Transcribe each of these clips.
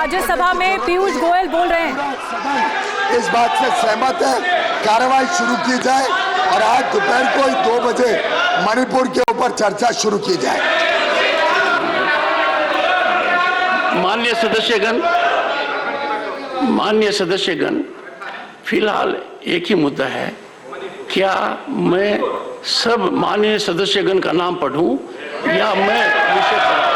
राज्यसभा में पीयूष गोयल बोल रहे हैं। इस बात से सहमत है, कार्रवाई शुरू की जाए और आज दोपहर को 2 बजे मणिपुर के ऊपर चर्चा शुरू की जाए। माननीय सदस्यगण, फिलहाल एक ही मुद्दा है, क्या मैं सब माननीय सदस्यगण का नाम पढ़ूं या मैं विषय पढ़ूं?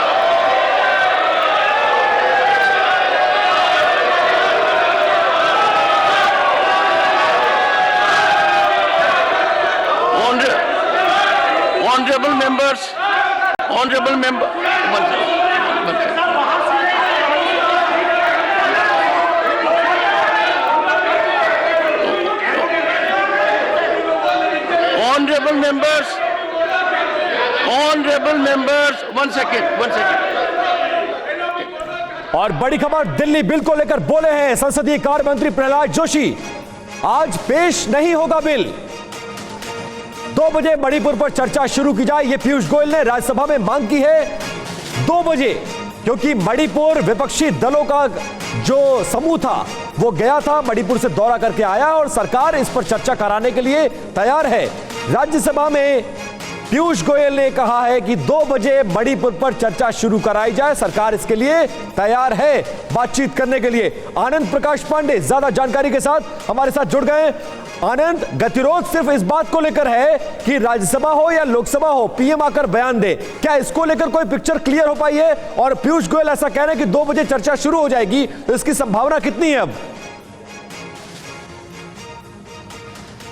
Honorable member, honorable members, one second. और बड़ी खबर दिल्ली बिल को लेकर बोले हैं संसदीय कार्य मंत्री प्रहलाद जोशी, आज पेश नहीं होगा बिल। 2 बजे मणिपुर पर चर्चा शुरू की जाए, यह पीयूष गोयल ने राज्यसभा में मांग की है 2 बजे, क्योंकि मणिपुर विपक्षी दलों का जो समूह था वो गया था, मणिपुर से दौरा करके आया और सरकार इस पर चर्चा कराने के लिए तैयार है। राज्यसभा में पीयूष गोयल ने कहा है कि 2 बजे मणिपुर पर चर्चा शुरू कराई जाए, सरकार इसके लिए तैयार है बातचीत करने के लिए। आनंद प्रकाश पांडे ज्यादा जानकारी के साथ हमारे साथ जुड़ गए। आनंद, गतिरोध सिर्फ इस बात को लेकर है कि राज्यसभा हो या लोकसभा हो, पीएम आकर बयान दे, क्या इसको लेकर कोई पिक्चर क्लियर हो पाई है? और पीयूष गोयल ऐसा कह रहे हैं कि 2 बजे चर्चा शुरू हो जाएगी, तो इसकी संभावना कितनी है अब?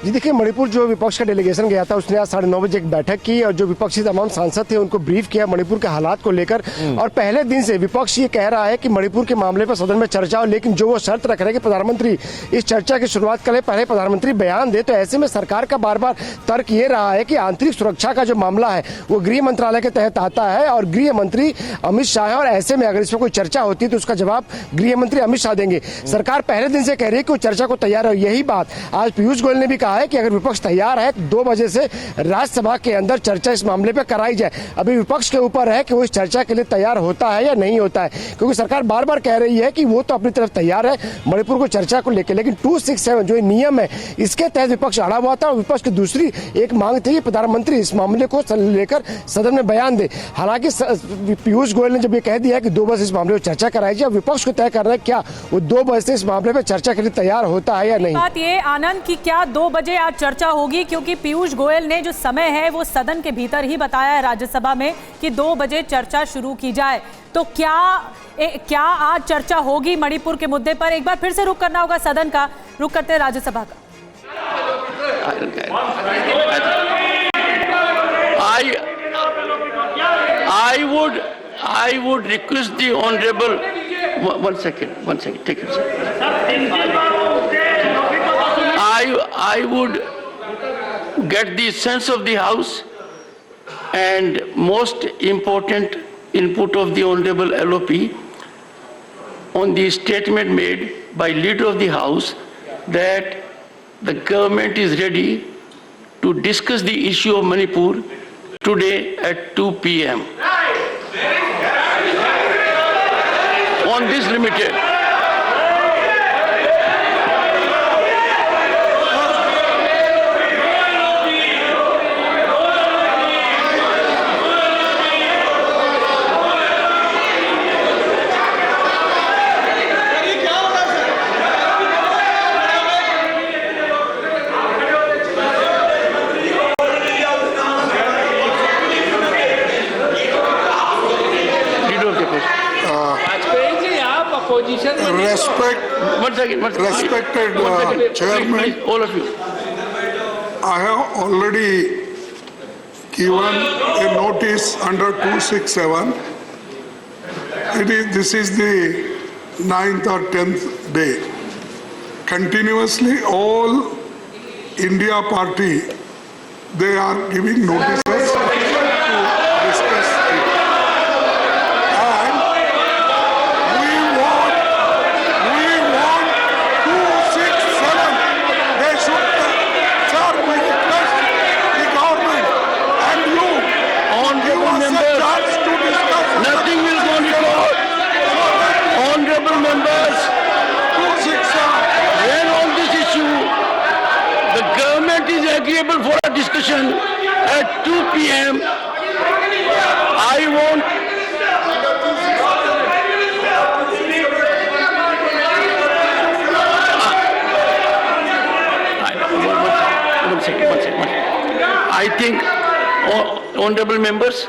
जी देखिए, मणिपुर जो विपक्ष का डेलीगेशन गया था उसने आज 9:30 बजे एक बैठक की और जो विपक्षी तमाम सांसद थे उनको ब्रीफ किया मणिपुर के हालात को लेकर। और पहले दिन से विपक्ष ये कह रहा है कि मणिपुर के मामले पर सदन में चर्चा हो, लेकिन जो वो शर्त रख रहे हैं कि प्रधानमंत्री इस चर्चा की शुरुआत करें, पहले प्रधानमंत्री बयान दे। तो ऐसे में सरकार का बार बार तर्क ये रहा है कि आंतरिक सुरक्षा का जो मामला है वो गृह मंत्रालय के तहत आता है और गृह मंत्री अमित शाह है, और ऐसे में अगर इस पर कोई चर्चा होती है तो उसका जवाब गृह मंत्री अमित शाह देंगे। सरकार पहले दिन से कह रही है कि वो चर्चा को तैयार है। यही बात आज पीयूष गोयल ने भी कहा है कि अगर विपक्ष तैयार है 2 बजे से राज्यसभा के अंदर चर्चा इस मामले पर कराई जाए। अभी विपक्ष के ऊपर है कि वो इस चर्चा के लिए तैयार होता है या नहीं होता है, क्योंकि सरकार बार बार कह रही है कि वो तो अपनी तरफ तैयार है मणिपुर को चर्चा को लेकर, लेकिन 267 जो नियम है इसके तहत विपक्ष अड़ा हुआ था। और विपक्ष की दूसरी एक मांग थी कि प्रधानमंत्री इस मामले को लेकर सदन में बयान दे। हालांकि पीयूष गोयल ने जब ये कह दिया है कि 2 बजे इस मामले पर चर्चा कराई जाए, विपक्ष को तय करना है क्या वो 2 बजे से इस मामले पर चर्चा के लिए तैयार होता है या नहीं। बात ये आनंद की क्या 2 बजे आज चर्चा होगी, क्योंकि पीयूष गोयल ने जो समय है वो सदन के भीतर ही बताया है राज्यसभा में कि 2 बजे चर्चा शुरू की जाए। तो क्या आज चर्चा होगी मणिपुर के मुद्दे पर? एक बार फिर से रुख करना होगा सदन का, रुख करते हैं राज्यसभा का। I would request the honorable one second take it, I would get the sense of the house and most important input of the honorable LOP on the statement made by leader of the house that the government is ready to discuss the issue of Manipur today at 2 p.m. on this limited. Respected Chairman, all of you. I have already given a notice under 267. This is the 9th or 10th day. Continuously, all India party, they are giving notices to discuss it. And we want 267. They should, sir, we request the government and you Honorable give us a members, chance to discuss. nothing will go on. Honorable members. agreeable for a discussion at 2 p.m. I won't. One second. I think, honorable members,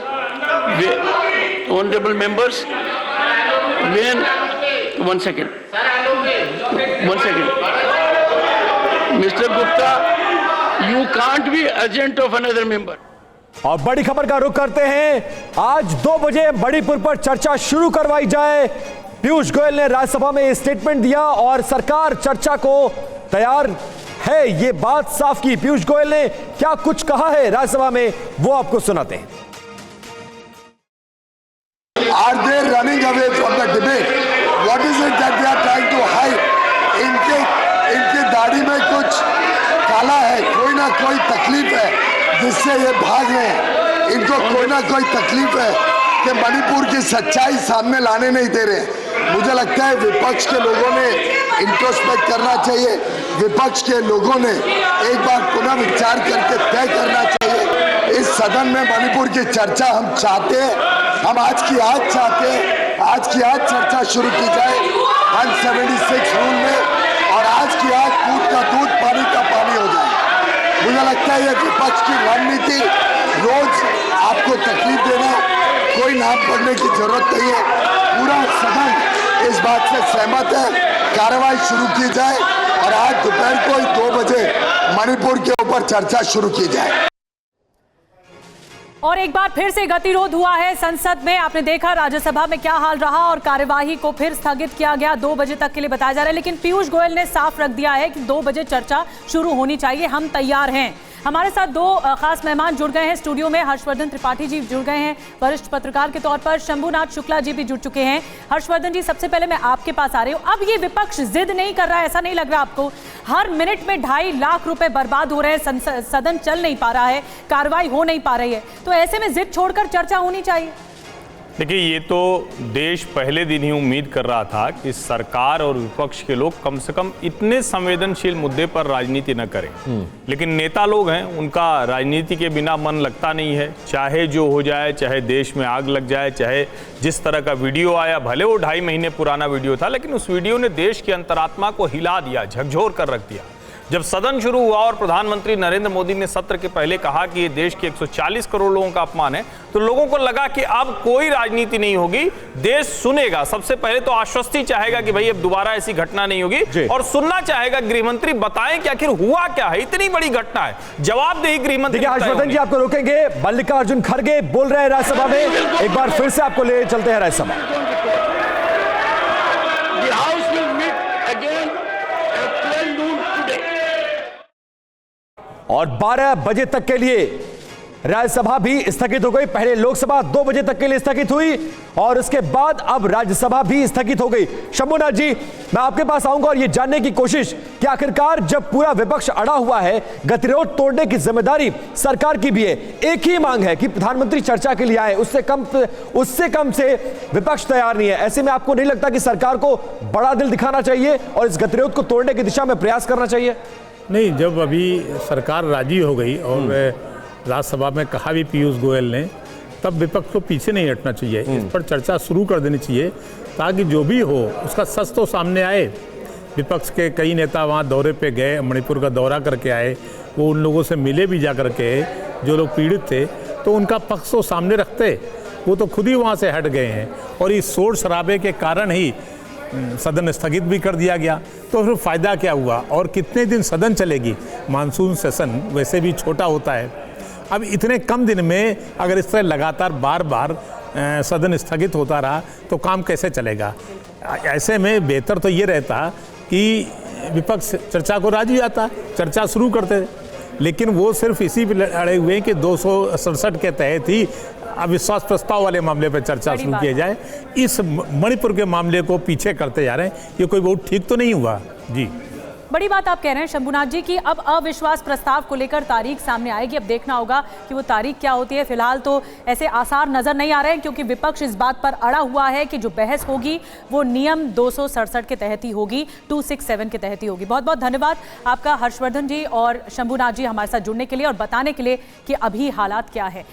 when, one second. Mr. Gupta, you can't be agent of another member. और बड़ी खबर का रुख करते हैं। आज 2 बजे मणिपुर पर चर्चा शुरू करवाई जाए। पीयूष गोयल ने राज्यसभा में स्टेटमेंट दिया और सरकार चर्चा को तैयार है, ये बात साफ की। पीयूष गोयल ने क्या कुछ कहा है राज्यसभा में, वो आपको सुनाते हैं। Are they running away from the debate? What is it that they are trying to hide? इनकी दाढ़ी में कुछ काला है, कोई ना कोई तकलीफ है जिससे ये भाग रहे हैं। इनको कोई ना कोई तकलीफ है कि मणिपुर की सच्चाई सामने लाने नहीं दे रहे। मुझे लगता है विपक्ष के लोगों ने इंट्रोस्पेक्ट करना चाहिए। विपक्ष के लोगों ने एक बार पुनः विचार करके तय करना चाहिए। इस सदन में मणिपुर की चर्चा हम चाहते हैं, हम आज की आज चाहते हैं। आज की आज चर्चा शुरू की जाए 176 रूल में, और आज की आज दूध का दूध पानी का पानी हो जाए। मुझे लगता है ये विपक्ष की रणनीति, रोज आपको तकलीफ देना, कोई नाम पढ़ने की जरूरत नहीं है। पूरा सदन इस बात से सहमत है, कार्रवाई शुरू की जाए और आज दोपहर को 2 बजे मणिपुर के ऊपर चर्चा शुरू की जाए। और एक बार फिर से गतिरोध हुआ है संसद में। आपने देखा राज्यसभा में क्या हाल रहा और कार्यवाही को फिर स्थगित किया गया 2 बजे तक के लिए बताया जा रहा है। लेकिन पीयूष गोयल ने साफ रख दिया है कि 2 बजे चर्चा शुरू होनी चाहिए, हम तैयार हैं। हमारे साथ 2 खास मेहमान जुड़ गए हैं स्टूडियो में। हर्षवर्धन त्रिपाठी जी जुड़ गए हैं वरिष्ठ पत्रकार के तौर पर, शंभुनाथ शुक्ला जी भी जुड़ चुके हैं। हर्षवर्धन जी, सबसे पहले मैं आपके पास आ रही हूँ। अब ये विपक्ष जिद नहीं कर रहा है, ऐसा नहीं लग रहा आपको? हर मिनट में 2.5 लाख रुपए बर्बाद हो रहे हैं, सदन चल नहीं पा रहा है, कार्रवाई हो नहीं पा रही है, तो ऐसे में जिद छोड़कर चर्चा होनी चाहिए। देखिए, ये तो देश पहले दिन ही उम्मीद कर रहा था कि सरकार और विपक्ष के लोग कम से कम इतने संवेदनशील मुद्दे पर राजनीति न करें। लेकिन नेता लोग हैं, उनका राजनीति के बिना मन लगता नहीं है। चाहे जो हो जाए, चाहे देश में आग लग जाए, चाहे जिस तरह का वीडियो आया, भले वो 2.5 महीने पुराना वीडियो था, लेकिन उस वीडियो ने देश की अंतरात्मा को हिला दिया, झकझोर कर रख दिया। जब सदन शुरू हुआ और प्रधानमंत्री नरेंद्र मोदी ने सत्र के पहले कहा कि ये देश के 140 करोड़ लोगों का अपमान है, तो लोगों को लगा कि अब कोई राजनीति नहीं होगी, देश सुनेगा। सबसे पहले तो आश्वस्ति चाहेगा कि भाई अब दोबारा ऐसी घटना नहीं होगी, और सुनना चाहेगा गृहमंत्री बताएं कि आखिर हुआ क्या है, इतनी बड़ी घटना है, जवाबदेही गृहमंत्री। हर्षवर्धन जी, आपको रोकेंगे। मल्लिकार्जुन खड़गे बोल रहे हैं राज्यसभा में, एक बार फिर से आपको ले चलते हैं राज्यसभा। और 12 बजे तक के लिए राज्यसभा भी स्थगित हो गई। पहले लोकसभा 2 बजे तक के लिए स्थगित हुई और उसके बाद अब राज्यसभा भी स्थगित हो गई। शंभुनाथ जी, मैं आपके पास आऊंगा और ये जानने की कोशिश कि आखिरकार जब पूरा विपक्ष अड़ा हुआ है, गतिरोध तोड़ने की जिम्मेदारी सरकार की भी है। एक ही मांग है कि प्रधानमंत्री चर्चा के लिए आए, उससे कम से विपक्ष तैयार नहीं है। ऐसे में आपको नहीं लगता कि सरकार को बड़ा दिल दिखाना चाहिए और इस गतिरोध को तोड़ने की दिशा में प्रयास करना चाहिए? नहीं, जब अभी सरकार राजी हो गई और राज्यसभा में कहा भी पीयूष गोयल ने, तब विपक्ष को पीछे नहीं हटना चाहिए, इस पर चर्चा शुरू कर देनी चाहिए ताकि जो भी हो उसका सच तो सामने आए। विपक्ष के कई नेता वहाँ दौरे पे गए, मणिपुर का दौरा करके आए, वो उन लोगों से मिले भी जा करके जो लोग पीड़ित थे, तो उनका पक्ष तो सामने रखते। वो तो खुद ही वहाँ से हट गए हैं और इस शोर शराबे के कारण ही सदन स्थगित भी कर दिया गया। तो फिर फ़ायदा क्या हुआ और कितने दिन सदन चलेगी? मानसून सेशन वैसे भी छोटा होता है। अब इतने कम दिन में अगर इस तरह लगातार बार बार सदन स्थगित होता रहा तो काम कैसे चलेगा? ऐसे में बेहतर तो ये रहता कि विपक्ष चर्चा को राजी आता, चर्चा शुरू करते, लेकिन वो सिर्फ इसी पे अड़े हुए कि 267 के तहत ही अविश्वास प्रस्ताव वाले मामले पर चर्चा शुरू किया जाए। इस मणिपुर के मामले को पीछे करते जा रहे हैं, ये कोई बहुत ठीक तो नहीं हुआ। जी बड़ी बात आप कह रहे हैं शंभुनाथ जी कि अब अविश्वास प्रस्ताव को लेकर तारीख सामने आएगी। अब देखना होगा कि वो तारीख क्या होती है। फिलहाल तो ऐसे आसार नजर नहीं आ रहे हैं, क्योंकि विपक्ष इस बात पर अड़ा हुआ है कि जो बहस होगी वो नियम 267 के तहत ही होगी, 267 के तहत ही होगी। बहुत बहुत धन्यवाद आपका हर्षवर्धन जी और शंभुनाथ जी हमारे साथ जुड़ने के लिए और बताने के लिए कि अभी हालात क्या है।